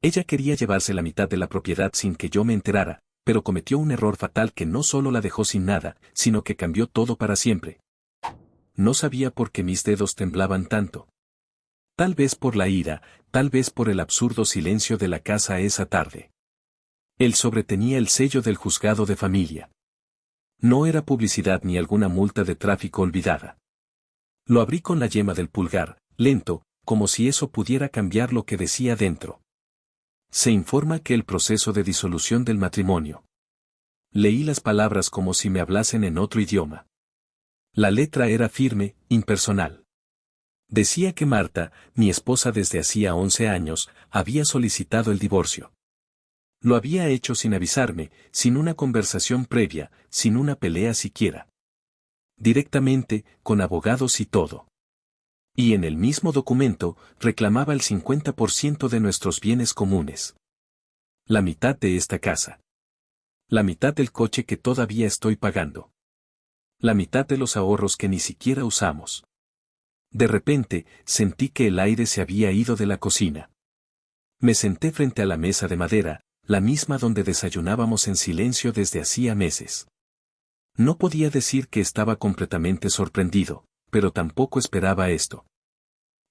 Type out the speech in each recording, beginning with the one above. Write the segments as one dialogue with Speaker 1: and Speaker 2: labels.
Speaker 1: Ella quería llevarse la mitad de la propiedad sin que yo me enterara, pero cometió un error fatal que no solo la dejó sin nada, sino que cambió todo para siempre. No sabía por qué mis dedos temblaban tanto. Tal vez por la ira, tal vez por el absurdo silencio de la casa esa tarde. El sobre tenía el sello del juzgado de familia. No era publicidad ni alguna multa de tráfico olvidada. Lo abrí con la yema del pulgar, lento, como si eso pudiera cambiar lo que decía dentro. Se informa que el proceso de disolución del matrimonio. Leí las palabras como si me hablasen en otro idioma. La letra era firme, impersonal. Decía que Marta, mi esposa desde hacía 11 años, había solicitado el divorcio. Lo había hecho sin avisarme, sin una conversación previa, sin una pelea siquiera. Directamente, con abogados y todo. Y en el mismo documento, reclamaba el 50% de nuestros bienes comunes. La mitad de esta casa. La mitad del coche que todavía estoy pagando. La mitad de los ahorros que ni siquiera usamos. De repente, sentí que el aire se había ido de la cocina. Me senté frente a la mesa de madera, la misma donde desayunábamos en silencio desde hacía meses. No podía decir que estaba completamente sorprendido, pero tampoco esperaba esto.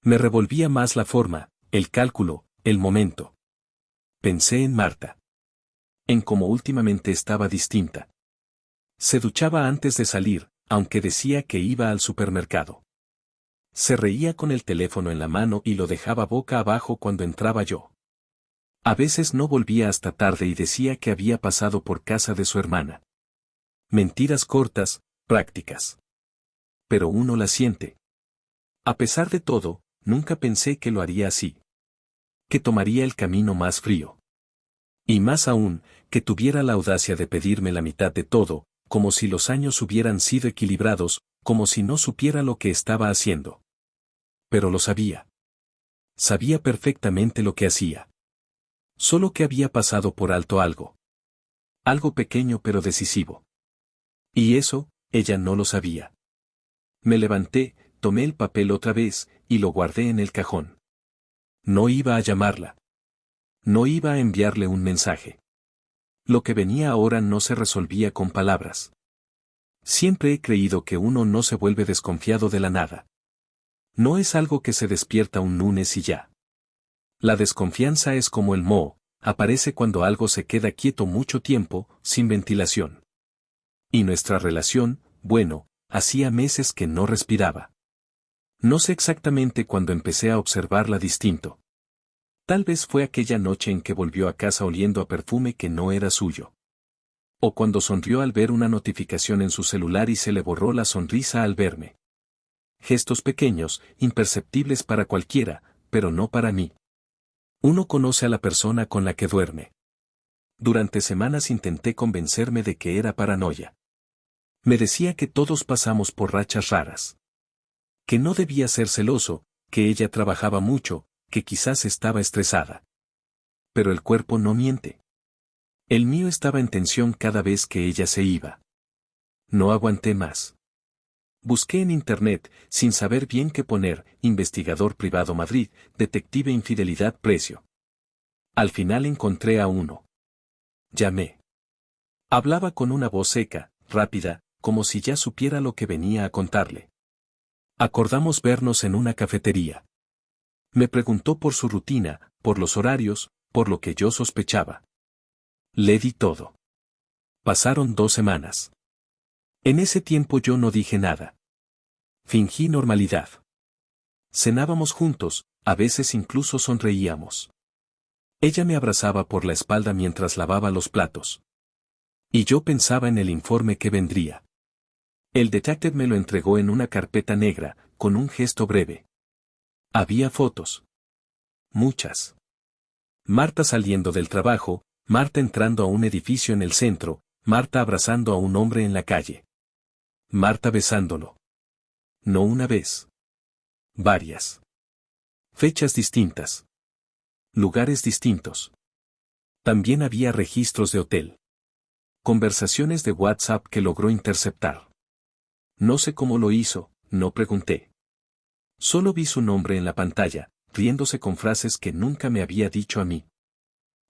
Speaker 1: Me revolvía más la forma, el cálculo, el momento. Pensé en Marta. En cómo últimamente estaba distinta. Se duchaba antes de salir, aunque decía que iba al supermercado. Se reía con el teléfono en la mano y lo dejaba boca abajo cuando entraba yo. A veces no volvía hasta tarde y decía que había pasado por casa de su hermana. Mentiras cortas, prácticas. Pero uno las siente. A pesar de todo, nunca pensé que lo haría así. Que tomaría el camino más frío. Y más aún, que tuviera la audacia de pedirme la mitad de todo, como si los años hubieran sido equilibrados, como si no supiera lo que estaba haciendo. Pero lo sabía. Sabía perfectamente lo que hacía. Solo que había pasado por alto algo. Algo pequeño pero decisivo. Y eso, ella no lo sabía. Me levanté, tomé el papel otra vez, y lo guardé en el cajón. No iba a llamarla. No iba a enviarle un mensaje. Lo que venía ahora no se resolvía con palabras. Siempre he creído que uno no se vuelve desconfiado de la nada. No es algo que se despierta un lunes y ya. La desconfianza es como el moho, aparece cuando algo se queda quieto mucho tiempo, sin ventilación. Y nuestra relación, bueno, hacía meses que no respiraba. No sé exactamente cuándo empecé a observarla distinto. Tal vez fue aquella noche en que volvió a casa oliendo a perfume que no era suyo. O cuando sonrió al ver una notificación en su celular y se le borró la sonrisa al verme. Gestos pequeños, imperceptibles para cualquiera, pero no para mí. Uno conoce a la persona con la que duerme. Durante semanas intenté convencerme de que era paranoia. Me decía que todos pasamos por rachas raras. Que no debía ser celoso, que ella trabajaba mucho, que quizás estaba estresada. Pero el cuerpo no miente. El mío estaba en tensión cada vez que ella se iba. No aguanté más. Busqué en internet, sin saber bien qué poner, investigador privado Madrid, detective infidelidad precio. Al final encontré a uno. Llamé. Hablaba con una voz seca, rápida, como si ya supiera lo que venía a contarle. Acordamos vernos en una cafetería. Me preguntó por su rutina, por los horarios, por lo que yo sospechaba. Le di todo. Pasaron 2 semanas. En ese tiempo yo no dije nada. Fingí normalidad. Cenábamos juntos, a veces incluso sonreíamos. Ella me abrazaba por la espalda mientras lavaba los platos. Y yo pensaba en el informe que vendría. El detective me lo entregó en una carpeta negra, con un gesto breve. Había fotos. Muchas. Marta saliendo del trabajo, Marta entrando a un edificio en el centro, Marta abrazando a un hombre en la calle. Marta besándolo. No una vez. Varias. Fechas distintas. Lugares distintos. También había registros de hotel. Conversaciones de WhatsApp que logró interceptar. No sé cómo lo hizo, no pregunté. Solo vi su nombre en la pantalla, riéndose con frases que nunca me había dicho a mí.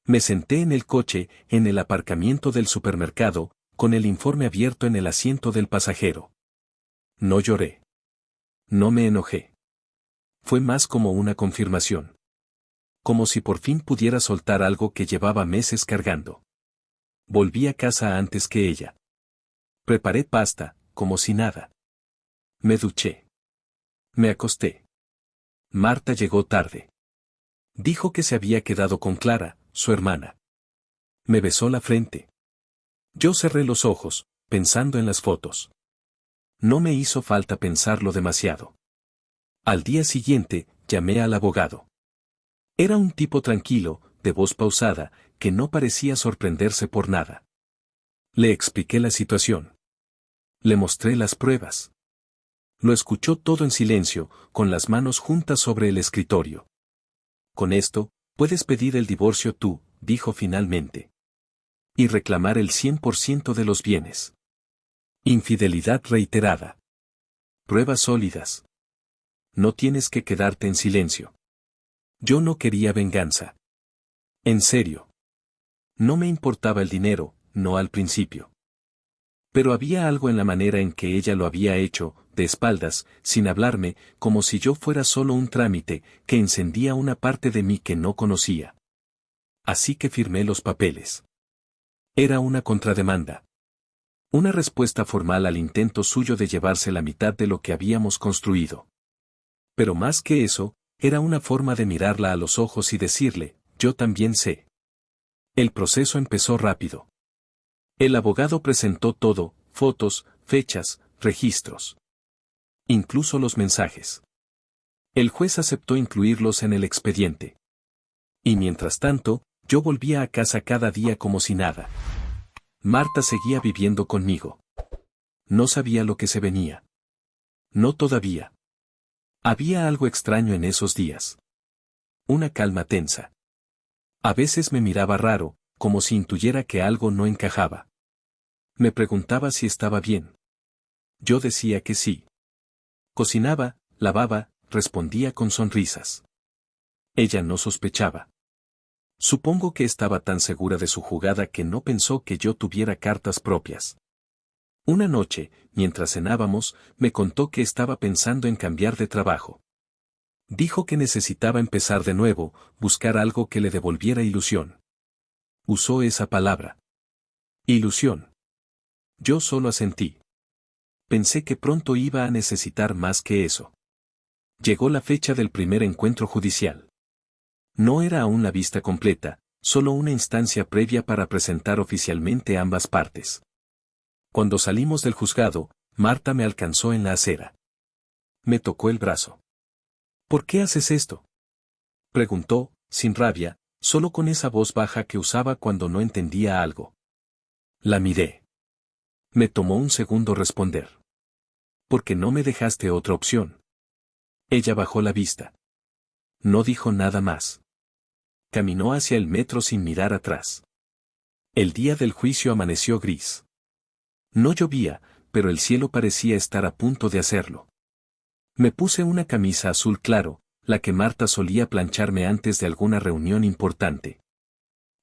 Speaker 1: Me senté en el coche, en el aparcamiento del supermercado, con el informe abierto en el asiento del pasajero. No lloré. No me enojé. Fue más como una confirmación. Como si por fin pudiera soltar algo que llevaba meses cargando. Volví a casa antes que ella. Preparé pasta, como si nada. Me duché. Me acosté. Marta llegó tarde. Dijo que se había quedado con Clara, su hermana. Me besó la frente. Yo cerré los ojos, pensando en las fotos. No me hizo falta pensarlo demasiado. Al día siguiente, llamé al abogado. Era un tipo tranquilo, de voz pausada, que no parecía sorprenderse por nada. Le expliqué la situación. Le mostré las pruebas. Lo escuchó todo en silencio, con las manos juntas sobre el escritorio. Con esto, puedes pedir el divorcio tú, dijo finalmente. Y reclamar el 100% de los bienes. Infidelidad reiterada. Pruebas sólidas. No tienes que quedarte en silencio. Yo no quería venganza. En serio. No me importaba el dinero, no al principio. Pero había algo en la manera en que ella lo había hecho, de espaldas, sin hablarme, como si yo fuera solo un trámite, que encendía una parte de mí que no conocía. Así que firmé los papeles. Era una contrademanda. Una respuesta formal al intento suyo de llevarse la mitad de lo que habíamos construido. Pero más que eso, era una forma de mirarla a los ojos y decirle, yo también sé. El proceso empezó rápido. El abogado presentó todo, fotos, fechas, registros. Incluso los mensajes. El juez aceptó incluirlos en el expediente. Y mientras tanto, yo volvía a casa cada día como si nada. Marta seguía viviendo conmigo. No sabía lo que se venía. No todavía. Había algo extraño en esos días. Una calma tensa. A veces me miraba raro, como si intuyera que algo no encajaba. Me preguntaba si estaba bien. Yo decía que sí. Cocinaba, lavaba, respondía con sonrisas. Ella no sospechaba. Supongo que estaba tan segura de su jugada que no pensó que yo tuviera cartas propias. Una noche, mientras cenábamos, me contó que estaba pensando en cambiar de trabajo. Dijo que necesitaba empezar de nuevo, buscar algo que le devolviera ilusión. Usó esa palabra. Ilusión. Yo solo asentí. Pensé que pronto iba a necesitar más que eso. Llegó la fecha del primer encuentro judicial. No era aún la vista completa, solo una instancia previa para presentar oficialmente ambas partes. Cuando salimos del juzgado, Marta me alcanzó en la acera. Me tocó el brazo. ¿Por qué haces esto?, preguntó, sin rabia, solo con esa voz baja que usaba cuando no entendía algo. La miré. Me tomó un segundo responder. Porque no me dejaste otra opción. Ella bajó la vista. No dijo nada más. Caminó hacia el metro sin mirar atrás. El día del juicio amaneció gris. No llovía, pero el cielo parecía estar a punto de hacerlo. Me puse una camisa azul claro, la que Marta solía plancharme antes de alguna reunión importante.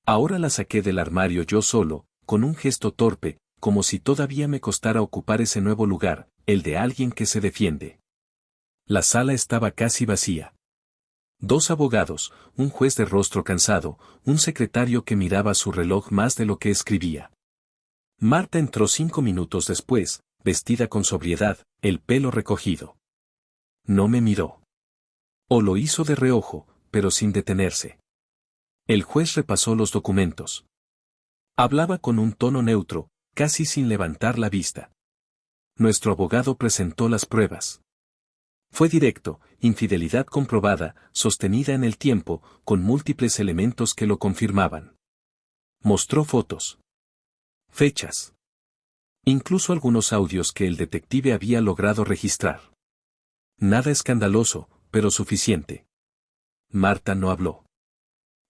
Speaker 1: Ahora la saqué del armario yo solo, con un gesto torpe, como si todavía me costara ocupar ese nuevo lugar, el de alguien que se defiende. La sala estaba casi vacía. 2 abogados, un juez de rostro cansado, un secretario que miraba su reloj más de lo que escribía. Marta entró 5 minutos después, vestida con sobriedad, el pelo recogido. No me miró. O lo hizo de reojo, pero sin detenerse. El juez repasó los documentos. Hablaba con un tono neutro, casi sin levantar la vista. Nuestro abogado presentó las pruebas. Fue directo, infidelidad comprobada, sostenida en el tiempo, con múltiples elementos que lo confirmaban. Mostró fotos. Fechas. Incluso algunos audios que el detective había logrado registrar. Nada escandaloso, pero suficiente. Marta no habló.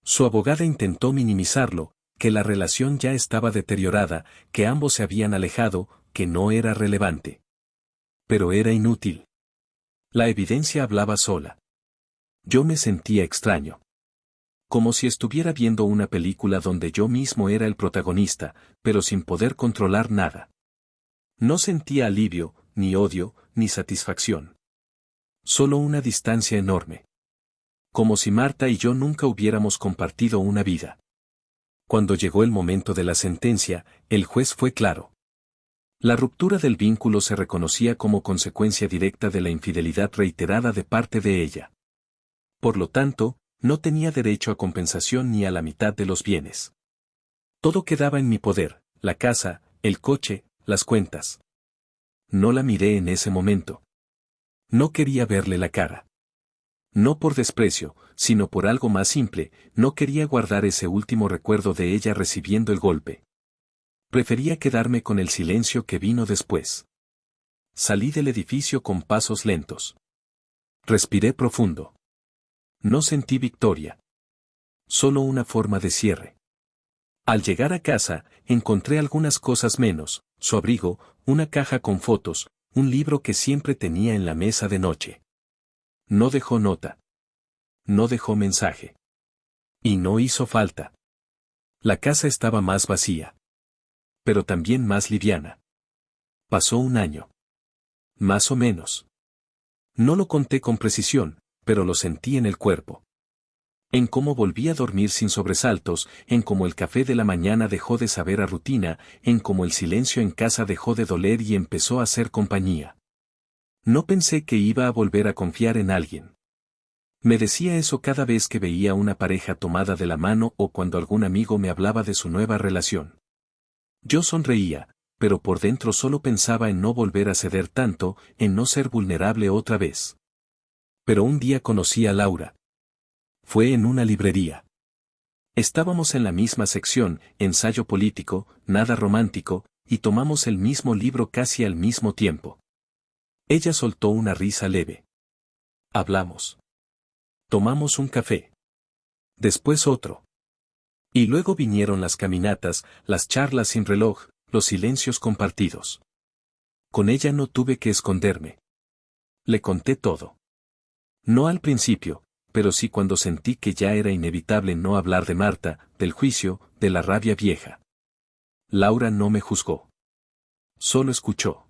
Speaker 1: Su abogada intentó minimizarlo, que la relación ya estaba deteriorada, que ambos se habían alejado, que no era relevante. Pero era inútil. La evidencia hablaba sola. Yo me sentía extraño. como si estuviera viendo una película donde yo mismo era el protagonista, pero sin poder controlar nada. No sentía alivio, ni odio, ni satisfacción. Solo una distancia enorme. Como si Marta y yo nunca hubiéramos compartido una vida. Cuando llegó el momento de la sentencia, el juez fue claro. La ruptura del vínculo se reconocía como consecuencia directa de la infidelidad reiterada de parte de ella. Por lo tanto, no tenía derecho a compensación ni a la mitad de los bienes. Todo quedaba en mi poder, la casa, el coche, las cuentas. No la miré en ese momento. No quería verle la cara. No por desprecio, sino por algo más simple, no quería guardar ese último recuerdo de ella recibiendo el golpe. Prefería quedarme con el silencio que vino después. Salí del edificio con pasos lentos. Respiré profundo. No sentí victoria. Solo una forma de cierre. Al llegar a casa, encontré algunas cosas menos, su abrigo, una caja con fotos, un libro que siempre tenía en la mesa de noche. No dejó nota. No dejó mensaje. Y no hizo falta. La casa estaba más vacía. Pero también más liviana. Pasó un año. Más o menos. No lo conté con precisión, pero lo sentí en el cuerpo. En cómo volví a dormir sin sobresaltos, en cómo el café de la mañana dejó de saber a rutina, en cómo el silencio en casa dejó de doler y empezó a ser compañía. No pensé que iba a volver a confiar en alguien. Me decía eso cada vez que veía una pareja tomada de la mano o cuando algún amigo me hablaba de su nueva relación. Yo sonreía, pero por dentro solo pensaba en no volver a ceder tanto, en no ser vulnerable otra vez. Pero un día conocí a Laura. Fue en una librería. Estábamos en la misma sección, ensayo político, nada romántico, y tomamos el mismo libro casi al mismo tiempo. Ella soltó una risa leve. Hablamos. Tomamos un café. Después otro. Y luego vinieron las caminatas, las charlas sin reloj, los silencios compartidos. Con ella no tuve que esconderme. Le conté todo. No al principio, pero sí cuando sentí que ya era inevitable no hablar de Marta, del juicio, de la rabia vieja. Laura no me juzgó. Solo escuchó.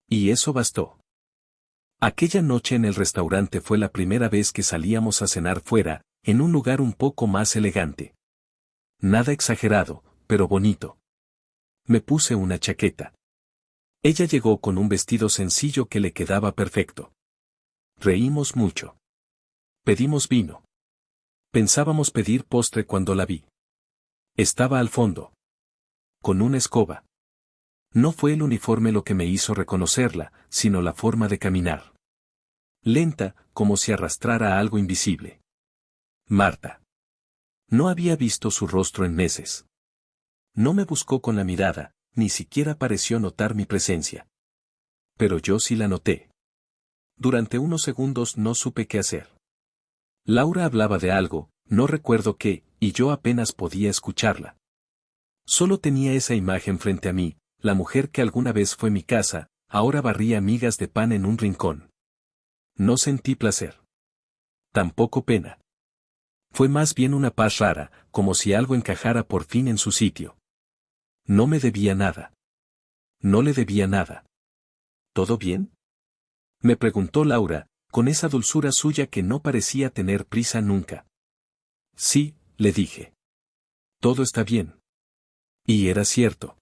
Speaker 1: Y eso bastó. Aquella noche en el restaurante fue la primera vez que salíamos a cenar fuera, en un lugar un poco más elegante. Nada exagerado, pero bonito. Me puse una chaqueta. Ella llegó con un vestido sencillo que le quedaba perfecto. Reímos mucho. Pedimos vino. Pensábamos pedir postre cuando la vi. Estaba al fondo. Con una escoba. No fue el uniforme lo que me hizo reconocerla, sino la forma de caminar. Lenta, como si arrastrara algo invisible. Marta. No había visto su rostro en meses. No me buscó con la mirada, ni siquiera pareció notar mi presencia. Pero yo sí la noté. Durante unos segundos no supe qué hacer. Laura hablaba de algo, no recuerdo qué, y yo apenas podía escucharla. Solo tenía esa imagen frente a mí, la mujer que alguna vez fue mi casa, ahora barría migas de pan en un rincón. No sentí placer. Tampoco pena. Fue más bien una paz rara, como si algo encajara por fin en su sitio. No me debía nada. No le debía nada. ¿Todo bien? Me preguntó Laura, con esa dulzura suya que no parecía tener prisa nunca. Sí, le dije. Todo está bien. Y era cierto.